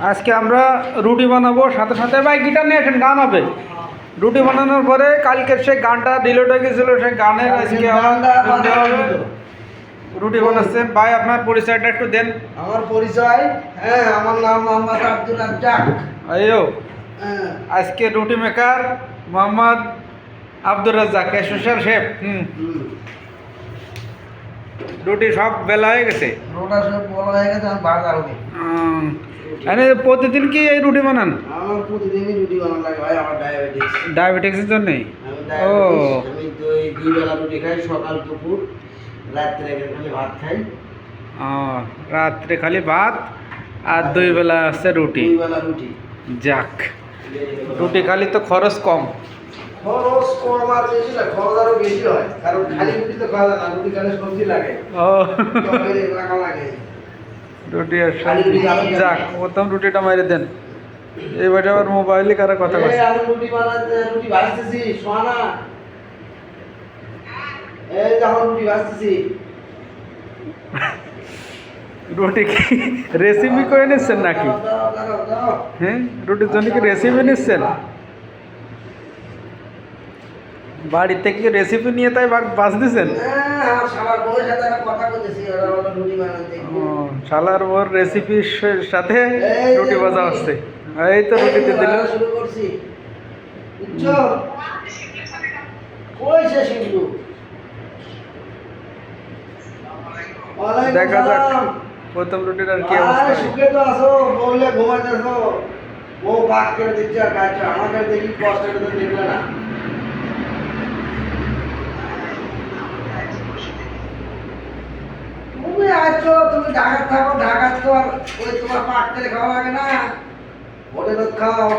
আজকে আমরা রুটি বানাবো, সাথে সাথে ভাই গিটার নিয়ে আসেন, গান হবে। রুটি বানানোর পরে কালকে সেই গানটা ডিলিট হয়ে গেছিলো, সেই গানের আজকে শুনতে হবে। রুটি বানাচ্ছেন ভাই, আপনার পরিচয়টা একটু দেন। আমার পরিচয়, আমার নাম মোহাম্মদ আব্দুর রাজ্জাক। আইও আজকে রুটি maker Mohammad Abdur Razzak, special chef. রুটি সব বেলা হয়ে গেছে, রোটা সব বলা হয়ে গেছে, আমি ভাত আলবি। প্রতিদিন কি এই রুটি বানান? আমার প্রতিদিনই রুটি বানানো লাগে ভাই, আমার ডায়াবেটিস। ডায়াবেটিক্সের জন্যই? ও, আমি দুই বেলা রুটি খাই, সকাল দুপুর, রাত্রে খালি ভাত খাই। রাত্রে খালি ভাত আর দুই বেলা আছে রুটি। দুই বেলা রুটি। যাক, রুটি খালি তো খরচ কম। খরচ কম আর বেশি না, খরচ আরো বেশি হয়, কারণ খালি রুটি তো খাওয়া যায় না, রুটি খালি সবজি লাগে। ও, তরকারি লাগা লাগে। রুটি আর সবজি। যাক, প্রথম রুটিটা মেরে দেন। এবারে আবার মোবাইলে কারা কথা বলছে? আমি রুটি বানাতে, রুটি ভাজতেছি, সোনা। এই যখন রুটি ভাজতেছি। রুটি কি রেসিপি করে নিচ্ছেন নাকি? হ্যাঁ, রুটির জন্য কি রেসিপি নিচ্ছেন? বাড়ি থেকে রেসিপি নিয়ে তাই বাঁচতেছেন? শালার ওর রেসিপির সাথে রুটি ভাজা হচ্ছে। এই তো রুটিতে দিল। দেখা যাক প্রথম রুটির আর কি অবস্থা। সুখে তো আসো, বললে ঘুমাইতেছো, ও ভাগ করে দিচ্ছে আর কাজটা আমাকে দেখি কষ্ট করে দেখবে না। তুমি আছো, তুমি ঢাকা থাকো, ঢাকা তো আর ওই তোমার পাক করে খাওয়া লাগে না, হোটেলত খাও।